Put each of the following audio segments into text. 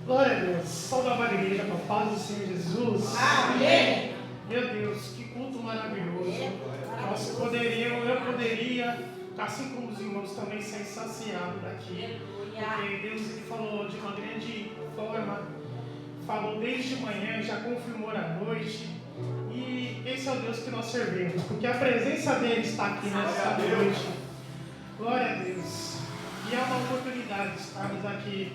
Glória a Deus. Salve a igreja com a paz do Senhor Jesus. Amém. Meu Deus, que culto maravilhoso. Eu poderia, assim como os irmãos, também ser saciado daqui. Porque Deus ele falou de uma grande forma, falou desde manhã, já confirmou à noite. E esse é o Deus que nós servimos, porque a presença dele está aqui nessa noite. Glória a Deus. E é uma oportunidade de estarmos aqui.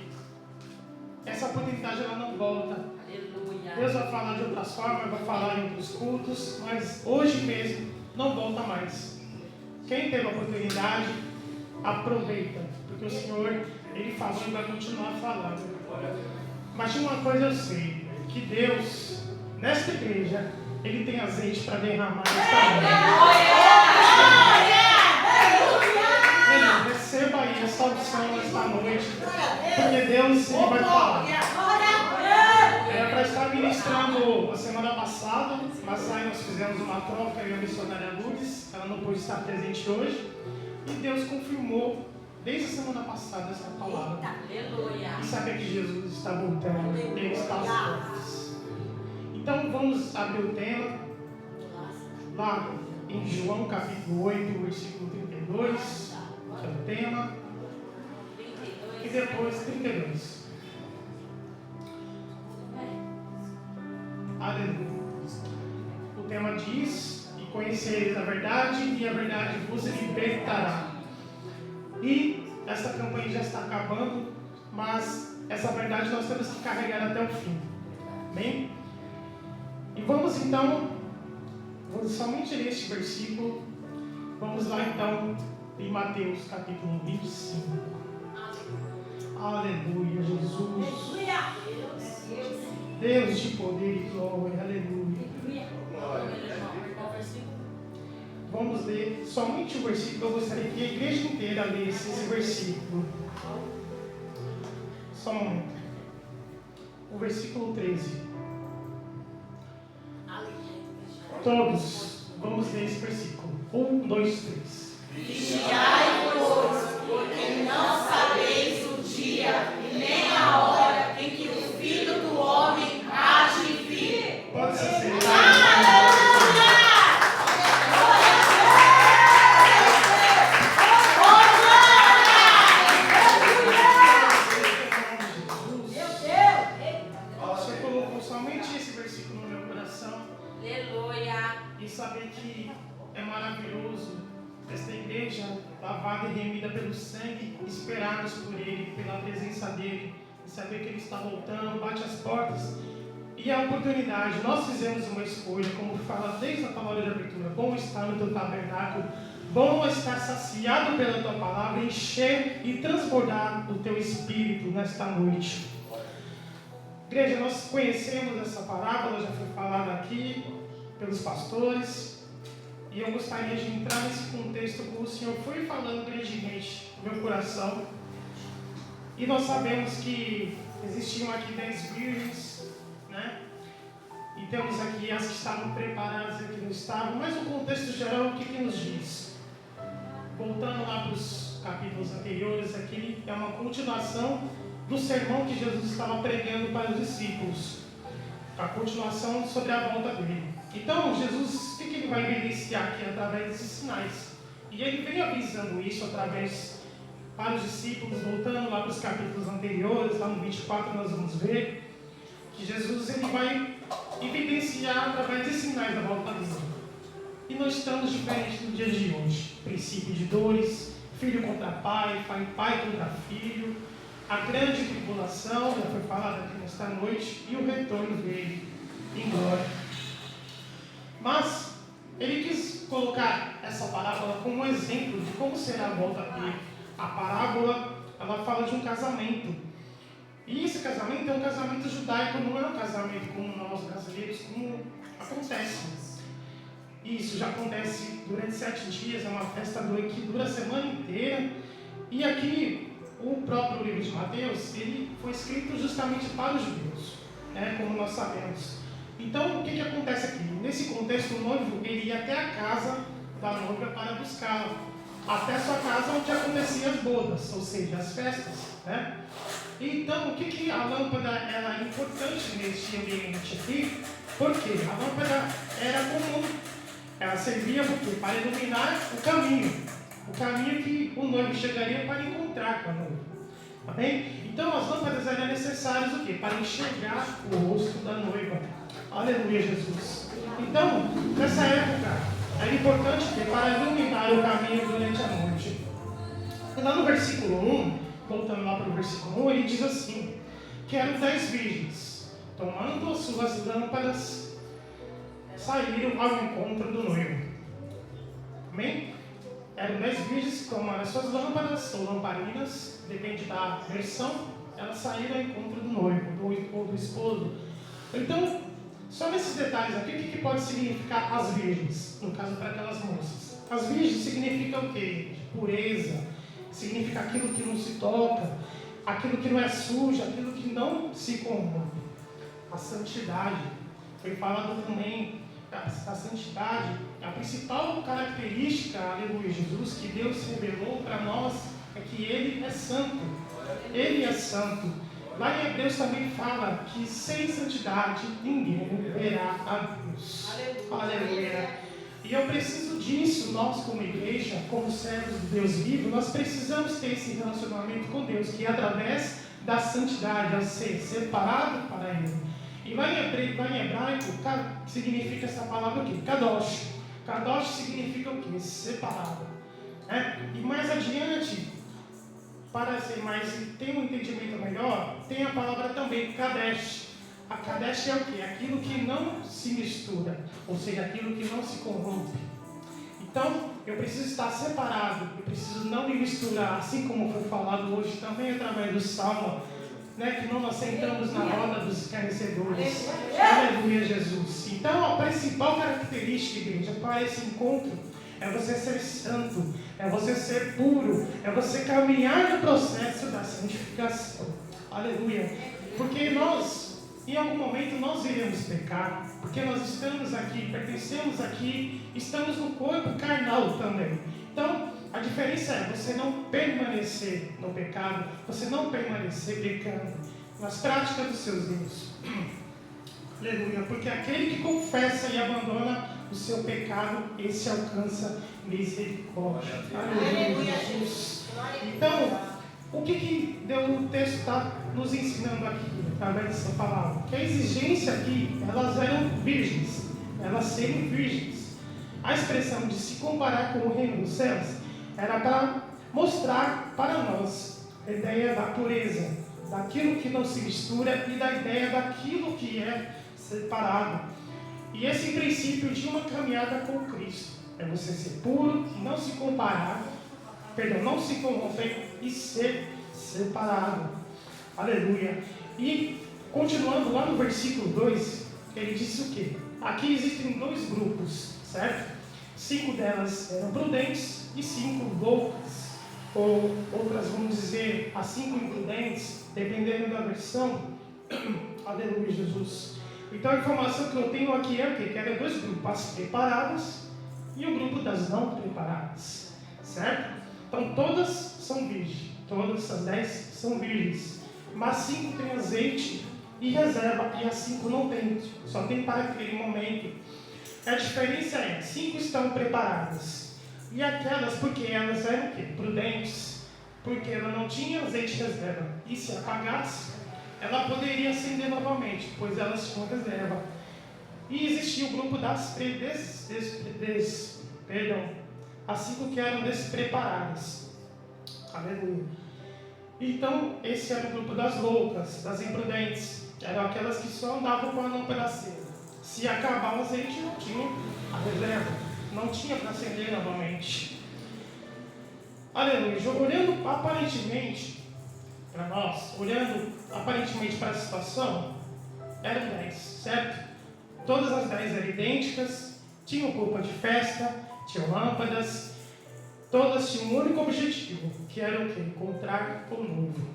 Essa oportunidade ela não volta. Aleluia. Deus vai falar de outras formas, vai falar em outros cultos, mas hoje mesmo não volta mais. Quem teve a oportunidade, aproveita, porque o Senhor ele falou e vai continuar falando. Mas de uma coisa eu sei, que Deus, nesta igreja, Ele tem azeite para derramar nesta noite. Receba aí essa unção nesta noite, porque Deus ele vai falar. Era para estar ministrando a semana passada, mas aí nós fizemos uma troca, eu e a missionária Lourdes, ela não pôde estar presente hoje, e Deus confirmou desde a semana passada essa palavra. E saber que Jesus está voltando, Ele está às portas. Então vamos abrir o tema lá em João capítulo 8, versículo 32, que é o tema, e depois 32. Aleluia. O tema diz: e conhecereis a verdade, e a verdade vos libertará. E essa campanha já está acabando, mas essa verdade nós temos que carregar até o fim. Amém? E vamos então, somente neste versículo, vamos lá então em Mateus capítulo 25. Aleluia, Jesus. Deus de poder e glória, aleluia. Vamos ler somente o versículo. Eu gostaria que a igreja inteira lesse esse versículo. Só um momento. O versículo 13. Todos, vamos ler esse versículo. 1, 2, 3. Vigiai, pois, porque não sabeis o dia e nem a hora em que o Filho do Homem há de vir. Pode se sentar. Saber que é maravilhoso esta igreja lavada e remida pelo sangue, esperarmos por Ele, pela presença dEle, e saber que Ele está voltando, bate as portas, e a oportunidade. Nós fizemos uma escolha, como fala desde a palavra de abertura: bom estar no teu tabernáculo, bom estar saciado pela tua palavra, encher e transbordar o teu espírito nesta noite. Igreja, nós conhecemos essa parábola, já foi falada aqui pelos pastores, e eu gostaria de entrar nesse contexto como o Senhor foi falando grandemente no meu coração. E nós sabemos que existiam aqui 10 virgens, né? E temos aqui as que estavam preparadas e que não estavam, mas o contexto geral, o que nos diz? Voltando lá para os capítulos anteriores, aqui é uma continuação do sermão que Jesus estava pregando para os discípulos, a continuação sobre a volta dele. Então, Jesus, o que ele vai evidenciar aqui através desses sinais? E ele vem avisando isso através para os discípulos, voltando lá para os capítulos anteriores, lá no 24 nós vamos ver que Jesus ele vai evidenciar através de sinais da volta dele. E nós estamos diferentes no dia de hoje. Princípio de dores, filho contra pai, pai contra filho, a grande tribulação, já foi falado aqui nesta noite, e o retorno dele em glória. Mas ele quis colocar essa parábola como um exemplo de como será a volta dele. A parábola, ela fala de um casamento. E esse casamento é um casamento judaico, não é um casamento como nós brasileiros, como acontece. Isso já acontece durante 7 dias, é uma festa que dura a semana inteira. E aqui, o próprio livro de Mateus, ele foi escrito justamente para os judeus, né, como nós sabemos. Então, o que acontece aqui? Nesse contexto, o noivo ele ia até a casa da noiva para buscá-la. até a sua casa onde aconteciam as bodas, ou seja, as festas, né? Então, o que a lâmpada era importante neste ambiente aqui? Porque a lâmpada era comum, ela servia para iluminar o caminho que o noivo chegaria para encontrar com a noiva. Amém? Então, as lâmpadas eram necessárias o quê? Para enxergar o rosto da noiva. Aleluia, Jesus. Então, nessa época, era importante para iluminar o caminho durante a noite. E lá no versículo 1, voltando lá para o versículo 1, ele diz assim, que eram 10 virgens, tomando as suas lâmpadas, saíram ao encontro do noivo. Amém? Eram 10 virgens que tomaram as suas lâmpadas, ou lamparinas, depende da versão, elas saíram ao encontro do noivo, ou do esposo. Então, só nesses detalhes aqui, o que pode significar as virgens? No caso, para aquelas moças. As virgens significam o quê? Pureza, significa aquilo que não se toca, aquilo que não é sujo, aquilo que não se corrompe. A santidade. Foi falado também, a santidade, a principal característica, aleluia, Jesus, que Deus revelou para nós, é que Ele é santo. Ele é santo. Lá em Hebreus também fala que sem santidade ninguém verá a Deus. Aleluia. E eu preciso disso, nós como igreja, como servos de Deus vivo, nós precisamos ter esse relacionamento com Deus, que é através da santidade, ao ser separado para Ele. E lá em hebraico, significa essa palavra aqui, kadosh. Kadosh significa o quê? Separado. E mais adiante, para ser mais, ter um entendimento melhor, tem a palavra também, kadesh. A kadesh é o quê? Aquilo que não se mistura, ou seja, aquilo que não se corrompe. Então, eu preciso estar separado, eu preciso não me misturar, assim como foi falado hoje também através do Salmo, que não nós sentamos na roda dos escarnecedores. Aleluia, Jesus. Então, a principal característica, igreja, para esse encontro é você ser santo, é você ser puro, é você caminhar no processo da santificação. Aleluia. Porque nós, em algum momento, nós iremos pecar, porque nós estamos aqui, pertencemos aqui, estamos no corpo carnal também. Então, a diferença é você não permanecer no pecado, você não permanecer pecando nas práticas dos seus erros. Aleluia, porque aquele que confessa e abandona o seu pecado, esse alcança misericórdia. Aleluia, Jesus. Então, o que o texto está nos ensinando aqui, através dessa palavra? Que a exigência aqui, elas eram virgens, elas serem virgens. A expressão de se comparar com o reino dos céus era para mostrar para nós a ideia da pureza, daquilo que não se mistura e da ideia daquilo que é separado. E esse princípio de uma caminhada com Cristo é você ser puro, não se comparar, não se corromper e ser separado. Aleluia. E continuando lá no versículo 2, ele disse o quê? Aqui existem 2 grupos, certo? 5 delas eram prudentes e 5 loucas, ou outras vamos dizer, as 5 imprudentes, dependendo da versão. Aleluia, Jesus. Então a informação que eu tenho aqui é o quê? Que eram 2 grupos, as preparadas e o grupo das não preparadas, certo? Então todas são virgens, todas as 10 são virgens, mas 5 têm azeite e reserva, e as 5 não têm, só tem para aquele momento. A diferença é, 5 estão preparadas, e aquelas, porque elas eram o quê? Prudentes, porque ela não tinha azeite reserva, e se apagasse, ela poderia acender novamente, pois elas tinham reserva. E existia o grupo das as 5 que eram despreparadas. Aleluia. Então, esse era o grupo das loucas, das imprudentes. Eram aquelas que só andavam com a lâmpada acesa. Se acabar o azeite, não tinha a reserva, não tinha para acender novamente. Aleluia. Olhando aparentemente para nós, olhando aparentemente para a situação, eram 10, certo? Todas as 10 eram idênticas, tinham roupa de festa, tinham lâmpadas, todas tinham um único objetivo, que era o quê? Encontrar o noivo.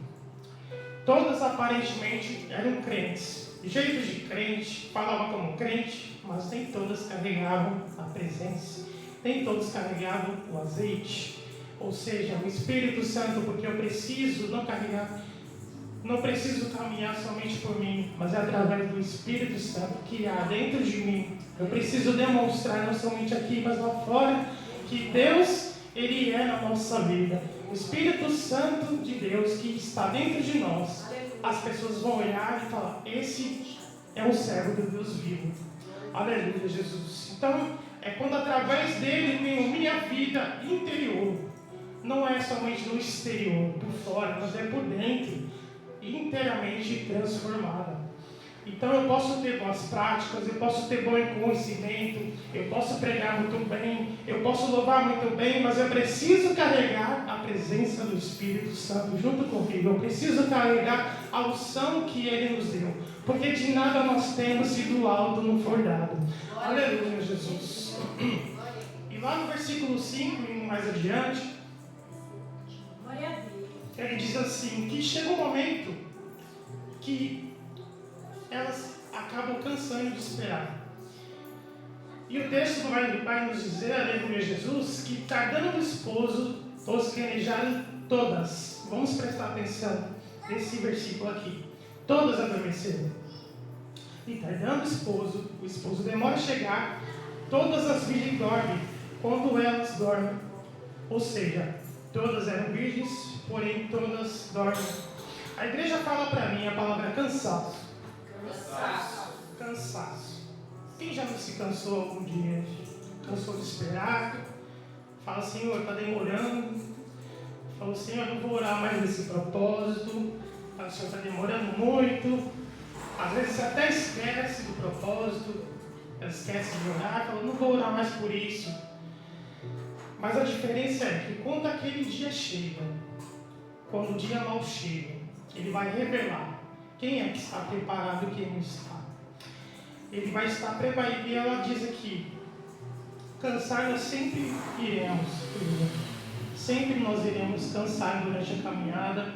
Todas aparentemente eram crentes, jeitos de crente, falavam como crente, mas nem todas carregavam a presença, nem todos carregavam o azeite. Ou seja, o Espírito Santo, porque eu preciso não preciso caminhar somente por mim, mas é através do Espírito Santo que há dentro de mim. Eu preciso demonstrar, não somente aqui, mas lá fora, que Deus, Ele é na nossa vida. O Espírito Santo de Deus que está dentro de nós. As pessoas vão olhar e falar, esse é o servo do Deus vivo. Aleluia, Jesus. Então, é quando através dele tenho minha vida interior. Não é somente no exterior, por fora, mas é por dentro. Inteiramente transformada. Então eu posso ter boas práticas, eu posso ter bom conhecimento, eu posso pregar muito bem, eu posso louvar muito bem, mas eu preciso carregar a presença do Espírito Santo junto comigo. Eu preciso carregar a unção que Ele nos deu, porque de nada nós temos se do alto não for dado. Aleluia, Jesus. E lá no versículo 5 e mais adiante, ele diz assim, que chega um momento que elas acabam cansando de esperar. E o texto vai nos dizer, aleluia, Jesus, que tardando o esposo, tosquenejaram todas. Vamos prestar atenção nesse versículo aqui. Todas adormeceram. E tardando o esposo demora a chegar, todas as virgens dormem quando elas dormem. Ou seja, todas eram virgens, porém todas dormem. A igreja fala para mim a palavra cansaço. Cansaço. Quem já não se cansou algum dia? Cansou de esperar? Fala, Senhor, está demorando. Fala, Senhor, eu não vou orar mais nesse propósito. Fala, Senhor, está demorando muito. Às vezes você até esquece do propósito. Esquece de orar. Fala, não vou orar mais por isso. Mas a diferença é que quando aquele dia chega, quando o dia mal chega, ele vai revelar quem é que está preparado e quem não está. Ele vai estar preparado. E ela diz aqui, cansar nós sempre iremos. Sempre nós iremos cansar durante a caminhada.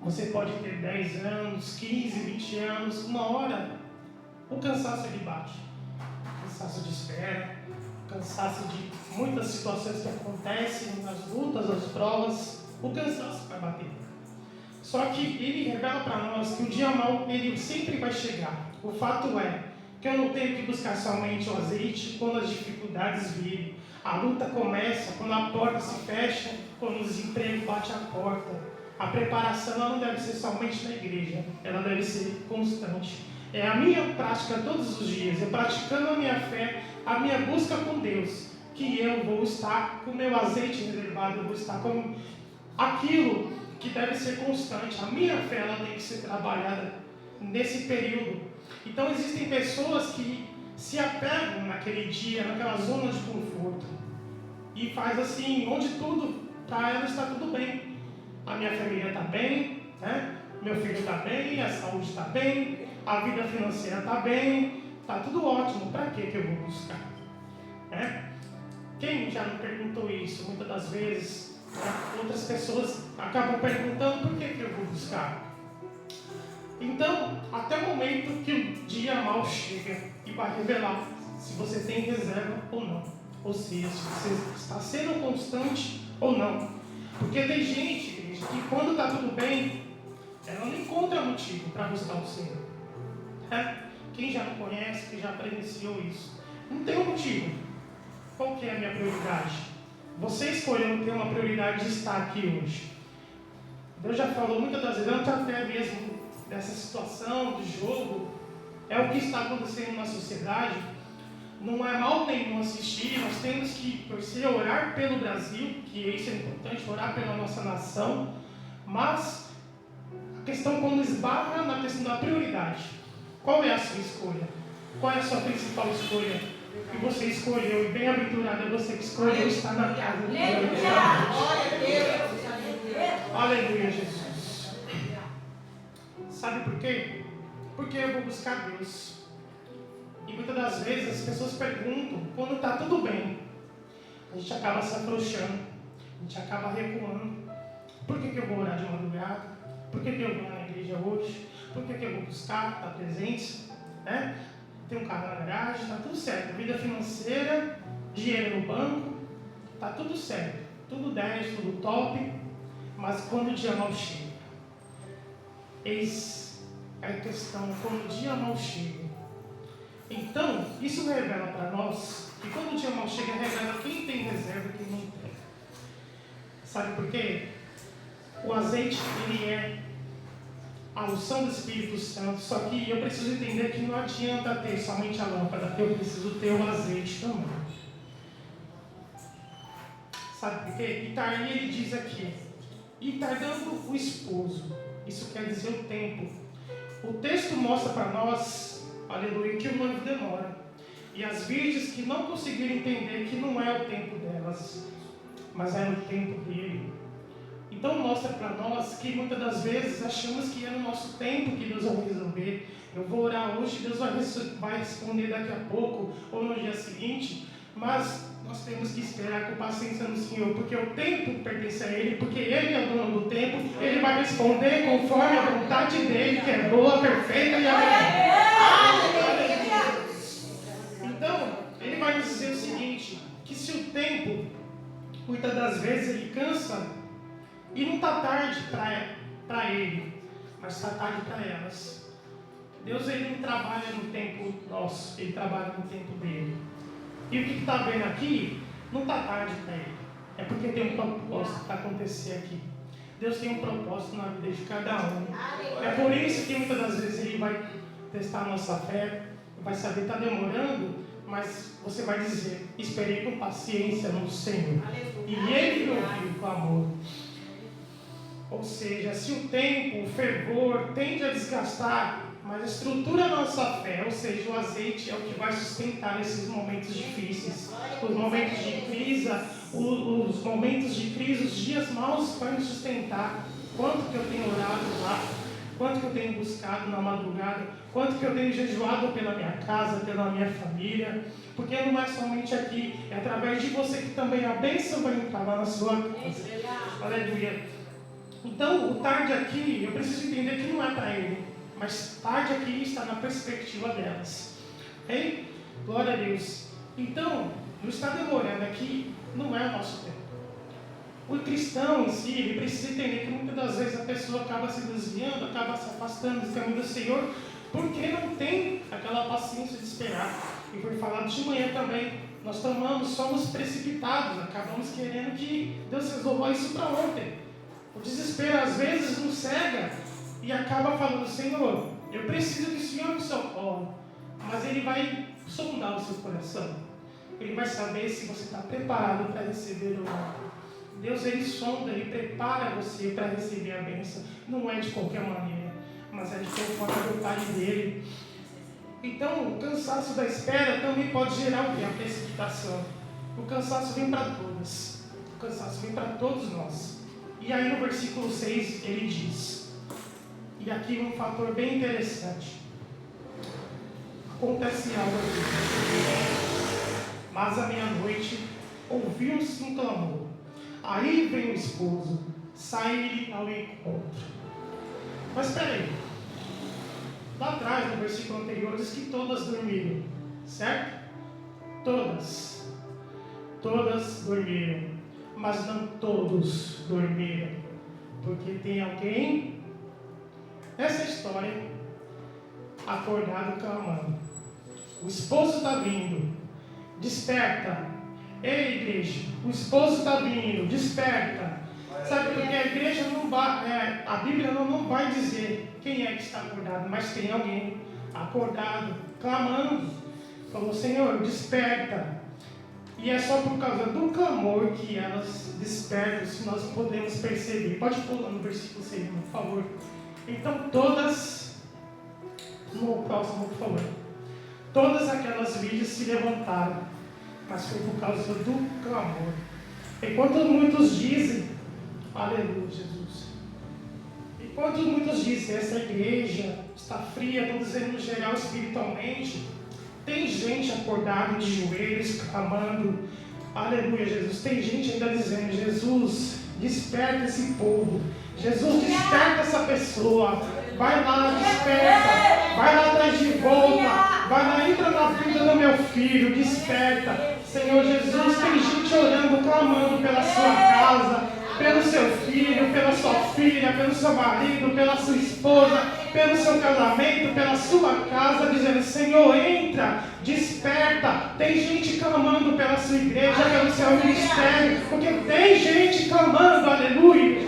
Você pode ter 10 anos, 15, 20 anos, uma hora, o cansaço ele bate. Cansaço de espera, cansaço de muitas situações que acontecem nas lutas, nas provas, o cansaço vai bater. Só que ele revela para nós que o dia mau, ele sempre vai chegar. O fato é que eu não tenho que buscar somente o azeite quando as dificuldades virem. A luta começa quando a porta se fecha, quando o desemprego bate a porta. A preparação ela não deve ser somente na igreja, ela deve ser constante. É a minha prática todos os dias, eu praticando a minha fé, a minha busca com Deus, que eu vou estar com o meu azeite reservado, eu vou estar com aquilo que deve ser constante. A minha fé ela tem que ser trabalhada nesse período. Então existem pessoas que se apegam naquele dia, naquela zona de conforto, e faz assim, onde tudo, para ela está tudo bem. A minha família está bem, né? Meu filho está bem, a saúde está bem, a vida financeira está bem, está tudo ótimo, para que eu vou buscar? Né? Quem já não perguntou isso muitas das vezes? Né? Outras pessoas acabam perguntando por que eu vou buscar. Então, até o momento que o dia mal chega e vai revelar se você tem reserva ou não. Ou seja, se você está sendo constante ou não. Porque tem gente, igreja, que quando está tudo bem, ela não encontra motivo para buscar o Senhor. Quem já não conhece, quem já presenciou isso, não tem um motivo. Qual que é a minha prioridade? Você escolheu ter uma prioridade de estar aqui hoje. Deus já falou muitas das vezes, antes até mesmo dessa situação, do jogo, é o que está acontecendo na sociedade. Não é mal nenhum assistir, nós temos que torcer, orar pelo Brasil, que isso é importante, orar pela nossa nação, mas a questão quando esbarra na questão da prioridade. Qual é a sua escolha? Qual é a sua principal escolha? Que você escolheu, e bem-aventurado é você que escolheu estar na casa de Deus. Aleluia, Jesus. Sabe por quê? Porque eu vou buscar Deus. E muitas das vezes as pessoas perguntam, quando está tudo bem, a gente acaba se afrouxando, a gente acaba recuando. Por que eu vou orar de madrugada? Por que eu vou na igreja hoje? Por que eu vou buscar, estar presente? Né? Tem um carro na garagem, está tudo certo. Vida financeira, dinheiro no banco, está tudo certo. tudo 10, tudo top, mas quando o dia mal chega, eis a questão, quando o dia mal chega. Então, isso revela para nós que quando o dia mal chega, revela quem tem reserva e quem não tem. Sabe por quê? O azeite, ele é a unção do Espírito Santo, só que eu preciso entender que não adianta ter somente a lâmpada, eu preciso ter o azeite também. Sabe por quê? E aí ele diz aqui, e tardando o esposo, isso quer dizer o tempo. O texto mostra para nós, aleluia, que o noivo demora. E as virgens que não conseguiram entender que não é o tempo delas, mas é o tempo dele. Então mostra para nós que muitas das vezes achamos que é no nosso tempo que Deus vai resolver. Eu vou orar hoje, Deus vai responder daqui a pouco ou no dia seguinte, mas nós temos que esperar com paciência no Senhor, porque o tempo pertence a Ele, porque Ele é o dono do tempo. Ele vai responder conforme a vontade dEle, que é boa, perfeita e agradável. Então, Ele vai nos dizer o seguinte, que se o tempo, muitas das vezes, Ele cansa, e não está tarde para Ele, mas está tarde para elas. Deus, Ele não trabalha no tempo nosso, Ele trabalha no tempo dEle. E o que está vendo aqui, não está tarde para Ele. É porque tem um propósito para acontecer aqui. Deus tem um propósito na vida de cada um. É por isso que muitas das vezes Ele vai testar a nossa fé, vai saber que está demorando, mas você vai dizer, esperei com paciência no Senhor. E Ele me ouviu com amor. Ou seja, se o tempo, o fervor tende a desgastar, mas a estrutura da nossa fé, ou seja, o azeite é o que vai sustentar esses momentos difíceis, os momentos de crise, os momentos de crise, os dias maus vai nos sustentar. Quanto que eu tenho orado lá, quanto que eu tenho buscado na madrugada, quanto que eu tenho jejuado pela minha casa, pela minha família, porque não é somente aqui, é através de você que também a bênção vai entrar lá na sua casa. Aleluia. Então, o tarde aqui, eu preciso entender que não é para Ele, mas tarde aqui está na perspectiva delas. Ok? Glória a Deus. Então, não está demorando aqui, não é o nosso tempo. O cristão em si, ele precisa entender que muitas das vezes a pessoa acaba se desviando, acaba se afastando do caminho do Senhor, porque não tem aquela paciência de esperar. E foi falado de manhã também, nós somos precipitados, acabamos querendo que Deus resolva isso para ontem. O desespero às vezes nos cega e acaba falando, Senhor, eu preciso que o Senhor me socorra. Mas Ele vai sondar o seu coração. Ele vai saber se você está preparado para receber ou não. Deus, Ele sonda, Ele prepara você para receber a bênção. Não é de qualquer maneira, mas é de conforme a vontade dEle. Então, o cansaço da espera também pode gerar o quê? A precipitação. O cansaço vem para todas. O cansaço vem para todos nós. E aí no versículo 6 ele diz, e aqui um fator bem interessante, acontece algo aqui, mas à meia-noite ouviu-se um clamor, aí vem o esposo, sai-lhe ao encontro. Mas espera aí, lá atrás no versículo anterior diz que todas dormiram, certo? Todas dormiram. Mas não todos dormiram, porque tem alguém nessa história acordado clamando. O esposo está vindo, desperta. Ei, igreja, o esposo está vindo, desperta. Sabe, porque a igreja não vai, a Bíblia não vai dizer quem é que está acordado, mas tem alguém acordado, clamando. Falou, Senhor, desperta. E é só por causa do clamor que elas despertam, se nós podemos perceber. Pode pular no versículo 6, por favor. Então todas, no próximo, por favor. Todas aquelas virgens se levantaram, mas foi por causa do clamor. Enquanto muitos dizem, aleluia, Jesus. Enquanto muitos dizem, essa igreja está fria, estou dizendo no geral espiritualmente, tem gente acordada de joelhos, clamando, aleluia, Jesus. Tem gente ainda dizendo, Jesus, desperta esse povo. Jesus, desperta essa pessoa. Vai lá, desperta. Vai lá atrás de volta. Vai lá, entra na vida do meu filho, desperta. Senhor Jesus, tem gente orando, clamando pela sua casa, pelo seu filho, pela sua filha, pelo seu marido, pela sua esposa, pelo seu casamento, pela sua casa, dizendo: Senhor, entra, desperta. Tem gente clamando pela sua igreja, pelo seu ministério, porque tem gente clamando, aleluia.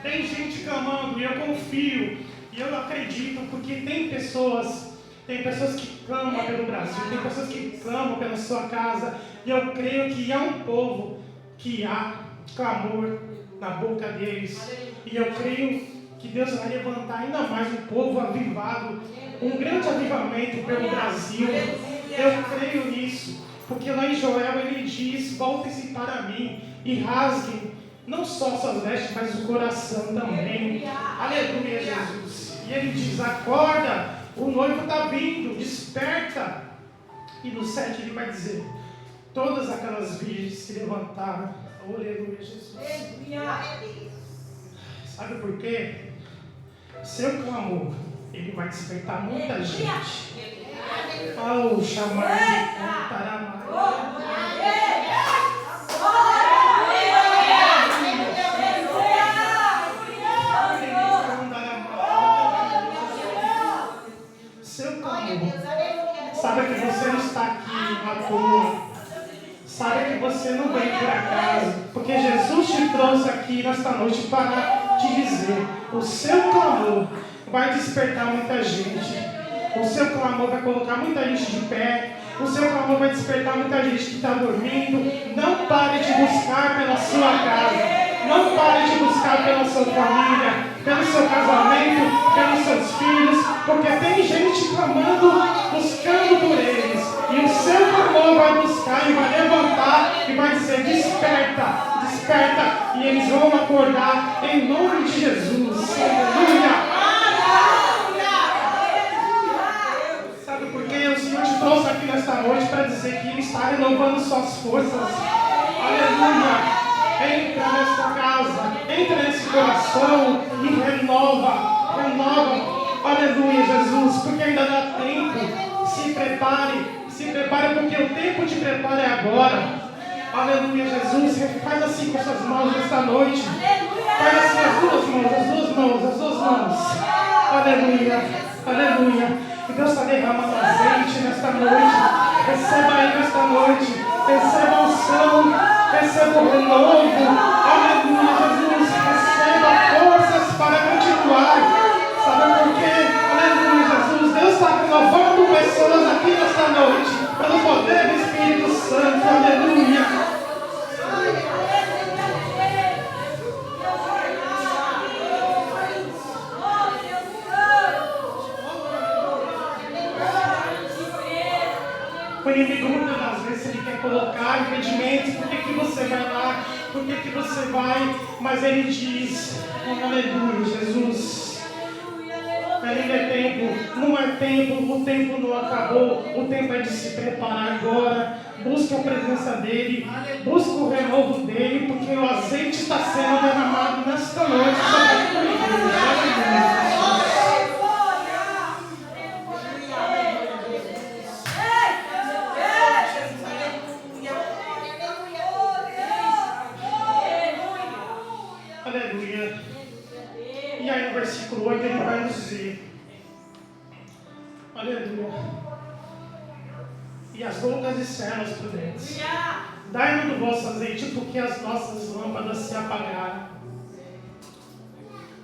Tem gente clamando, e eu confio, e eu acredito, porque tem pessoas que clamam pelo Brasil, tem pessoas que clamam pela sua casa, e eu creio que há um povo que há clamor na boca deles, e eu creio que Deus vai levantar ainda mais um povo avivado, um grande avivamento pelo Brasil. Eu creio nisso, porque lá em Joel ele diz: voltem-se para mim e rasguem não só suas vestes, mas o coração também. Aleluia, Jesus. E ele diz: acorda, o noivo está vindo, desperta. E no 7 ele vai dizer: todas aquelas virgens se levantaram. Aleluia, Jesus. Sabe por quê? Seu clamor, ele vai despertar muita gente. Oh, chamar de Taramai. Sabe que você não está aqui à toa. Sabe que você não vem por acaso. Porque Jesus te trouxe aqui nesta noite para te dizer: o seu clamor vai despertar muita gente. O seu clamor vai colocar muita gente de pé. O seu clamor vai despertar muita gente que está dormindo. Não pare de buscar pela sua casa. Não pare de buscar pela sua família, pelo seu casamento, pelos seus filhos, porque tem gente clamando, buscando por eles. E o seu clamor vai buscar e vai levantar e vai dizer: desperta, desperta. E eles vão acordar em nome de Jesus. Aleluia. Sabe por quê? O Senhor te trouxe aqui nesta noite para dizer que Ele está renovando suas forças. Aleluia. Entra nesta casa, entra nesse coração e renova. Aleluia, Jesus, porque ainda dá tempo. Se prepare, porque o tempo de preparo é agora. Aleluia, Jesus. Faz assim com suas mãos nesta noite. Faz assim as duas mãos. Aleluia. E Deus está derramando azeite nesta noite. Receba aí nesta noite. Receba a unção. Receba o renovo. Aleluia, Jesus. Receba forças para continuar. Sabe por quê? Aleluia, Jesus. Deus está renovando pessoas aqui nesta noite. Pelo poder do Espírito Santo. Aleluia. O inimigo muitas das vezes ele quer colocar impedimentos. Por que você vai lá? Por que você vai? Mas ele diz: aleluia, Jesus. Ainda é tempo, não é tempo, o tempo não acabou. O tempo é de se preparar agora. Busque a presença dele, busque o renovo dele, porque o azeite está sendo derramado nesta noite sobre a tua igreja. Aleluia. E aí no versículo 8 ele vai nos dizer: aleluia. E as loucas disseram aos prudentes: dai-nos do vosso azeite, porque as nossas lâmpadas se apagaram.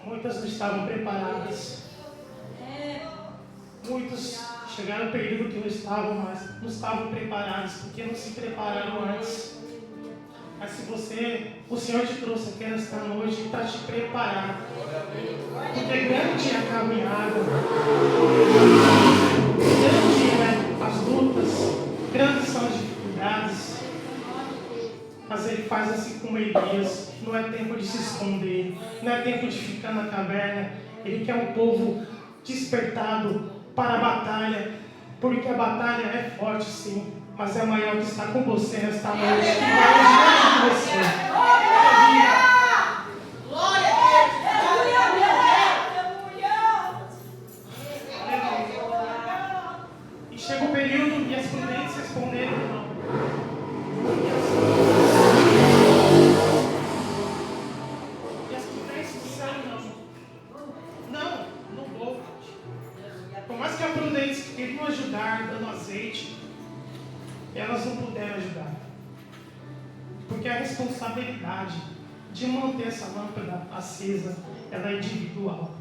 Muitas não estavam preparadas. Muitos chegaram no período que não estavam preparados, porque não se prepararam antes. Mas se o Senhor te trouxe aqui nesta noite para te preparar, porque grande é a caminhada, grande é as lutas, grandes são as dificuldades, mas Ele faz assim como Elias. Não é tempo de se esconder, não é tempo de ficar na caverna. Ele quer um povo despertado para a batalha, porque a batalha é forte sim, mas é maior que está com você nesta noite, que vai diante de você. Glória a Deus. responsabilidade de manter essa lâmpada acesa, ela é individual.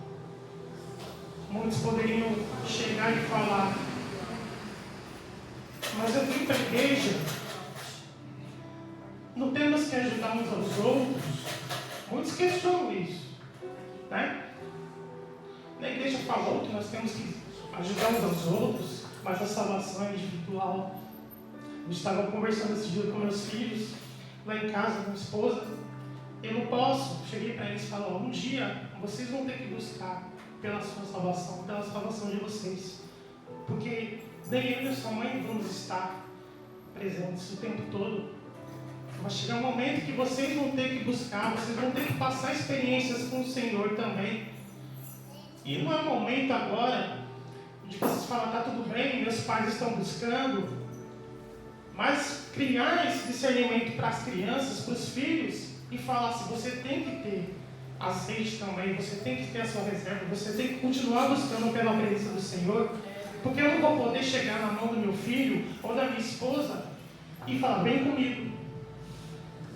Muitos poderiam chegar e falar, mas eu vim para a igreja, não temos que ajudar uns aos outros. Muitos questionam isso, né? Na igreja falou que nós temos que ajudar uns aos outros, mas a salvação é individual. Eu estava conversando esse dia com meus filhos, lá em casa, com minha esposa. Eu não posso, cheguei para eles e falei, um dia vocês vão ter que buscar pela sua salvação, pela salvação de vocês. Porque nem eu nem sua mãe vamos estar presentes o tempo todo. Vai chegar um momento que vocês vão ter que buscar, vocês vão ter que passar experiências com o Senhor também. E não é momento agora de vocês falar, está tudo bem, meus pais estão buscando. Mas criar esse discernimento para as crianças, para os filhos, e falar assim, você tem que ter azeite também, você tem que ter a sua reserva, você tem que continuar buscando pela presença do Senhor, porque eu não vou poder chegar na mão do meu filho ou da minha esposa e falar, vem comigo.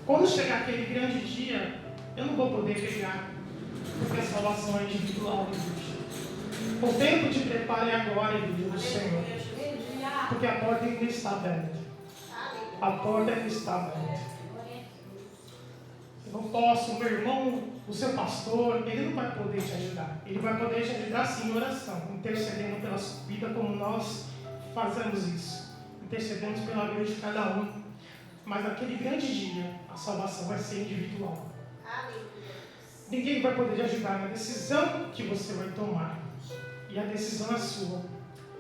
Quando chegar aquele grande dia, eu não vou poder pegar, porque a salvação é individual, igreja. O tempo de preparo é agora, igreja do Senhor, porque a porta ainda está aberta. A porta ainda está aberta. Eu não posso, o meu irmão, o seu pastor, ele não vai poder te ajudar. Ele vai poder te ajudar sim em oração, intercedendo pela sua vida, como nós fazemos isso. Intercedemos pela vida de cada um. Mas naquele grande dia, a salvação vai ser individual. Ninguém vai poder te ajudar na decisão que você vai tomar. E a decisão é sua.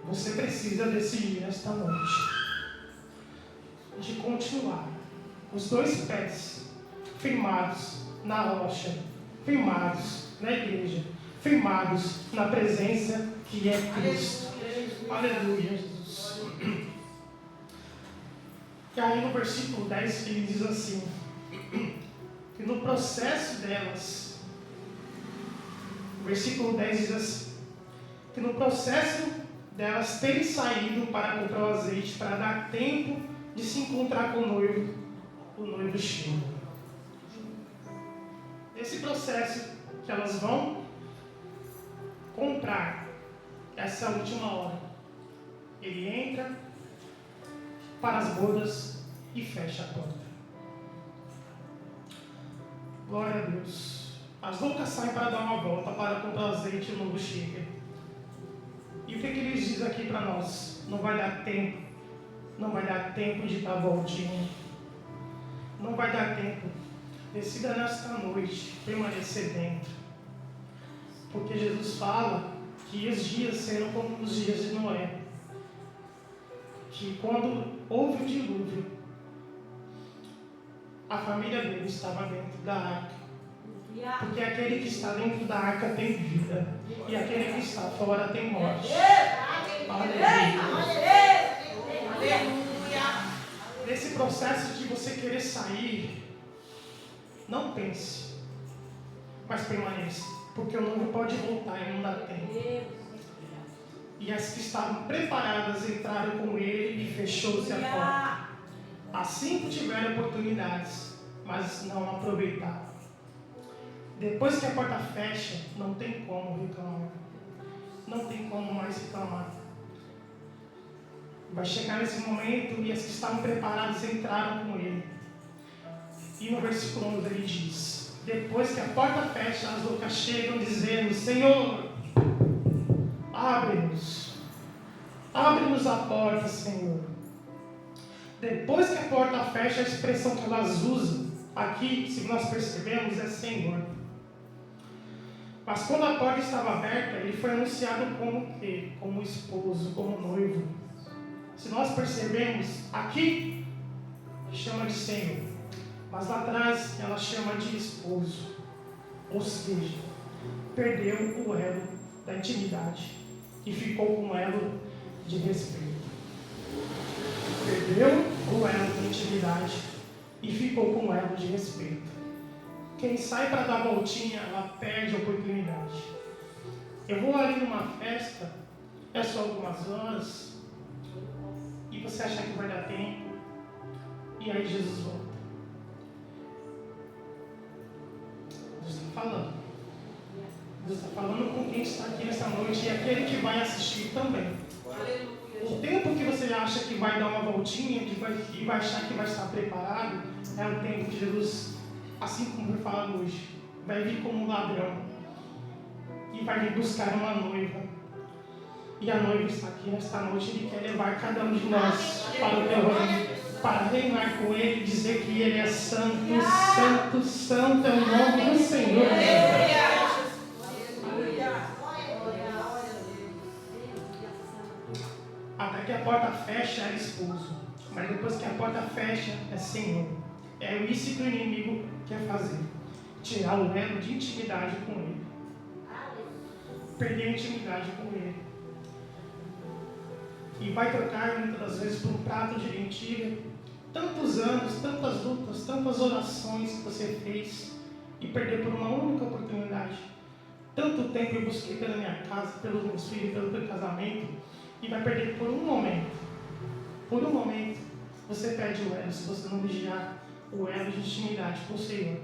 Você precisa decidir esta noite de continuar os dois pés firmados na rocha, firmados na igreja, firmados na presença que é Cristo. Aleluia, Jesus. E aí no versículo 10 ele diz assim, que no processo delas, o versículo 10 diz assim, que no processo delas terem saído para comprar o azeite, para dar tempo de se encontrar com o noivo chega. Esse processo que elas vão comprar, essa última hora, ele entra para as bodas e fecha a porta. Glória a Deus. As loucas saem para dar uma volta, para comprar azeite e o noivo chega. E o que ele diz aqui para nós? Não vai dar tempo. Não vai dar tempo de dar voltinha. Não vai dar tempo. Decida nesta noite permanecer dentro. Porque Jesus fala que os dias serão como os dias de Noé. Que quando houve o dilúvio, a família dele estava dentro da arca. Porque aquele que está dentro da arca tem vida. E aquele que está fora tem morte. Aleluia. Nesse processo de você querer sair, não pense, mas permaneça, porque o noivo pode voltar e não dá tempo. E as que estavam preparadas entraram com ele e fechou-se a porta. Assim que tiveram oportunidades, mas não aproveitaram. Depois que a porta fecha, não tem como reclamar. Não tem como mais reclamar. Vai chegar nesse momento e as que estavam preparadas entraram com ele. E no versículo 11 ele diz, depois que a porta fecha, as loucas chegam dizendo, Senhor, abre-nos a porta, Senhor. Depois que a porta fecha, a expressão que elas usam aqui, se nós percebemos, é Senhor. Mas quando a porta estava aberta, ele foi anunciado como o quê? Como esposo, como noivo. Se nós percebemos, aqui chama de Senhor, mas lá atrás ela chama de esposo. Ou seja, perdeu o elo da intimidade e ficou com o elo de respeito. Perdeu o elo da intimidade e ficou com o elo de respeito. Quem sai para dar voltinha, ela perde a oportunidade. Eu vou ali numa festa, é só algumas horas, e você acha que vai dar tempo, e aí Jesus volta. falando. Deus está falando com quem está aqui nessa noite e aquele que vai assistir também. O tempo que você acha que vai dar uma voltinha e vai achar que vai estar preparado é o tempo que Jesus, assim como foi falado hoje, vai vir como um ladrão e vai vir buscar uma noiva. E a noiva está aqui nesta noite e Ele quer levar cada um de nós para o teu reino, para reinar com Ele e dizer que Ele é santo, santo, santo é o nome do Senhor. Até que a porta fecha é esposo, mas depois que a porta fecha é Senhor. É isso que o inimigo quer fazer: tirar o elo de intimidade com Ele, perder a intimidade com Ele, e vai trocar muitas das vezes por um prato de lentilha. Tantos anos, tantas lutas, tantas orações que você fez e perder por uma única oportunidade. Tanto tempo eu busquei pela minha casa, pelos meus filhos, pelo meu casamento, e vai perder por um momento. Por um momento, você perde o elo se você não vigiar o elo de intimidade com o Senhor.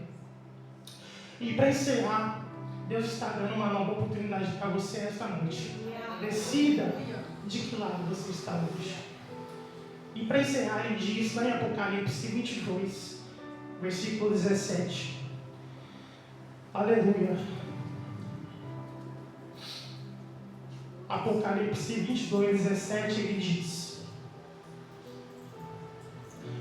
E para encerrar, Deus está dando uma nova oportunidade para você esta noite. Decida de que lado você está hoje. E para encerrar, ele diz lá em Apocalipse 22, versículo 17. Aleluia. Apocalipse 22, 17, ele diz: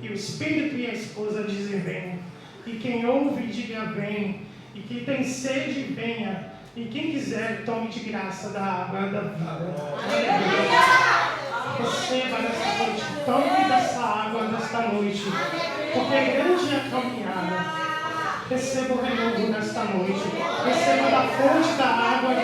e o Espírito e a esposa dizem: venha. E quem ouve, diga: vem. E quem tem sede, venha. E quem quiser, tome de graça da água da vida. Receba nesta noite. Tome dessa água nesta noite. Porque é grande a caminhada. Receba o renovo nesta noite. Receba da fonte da água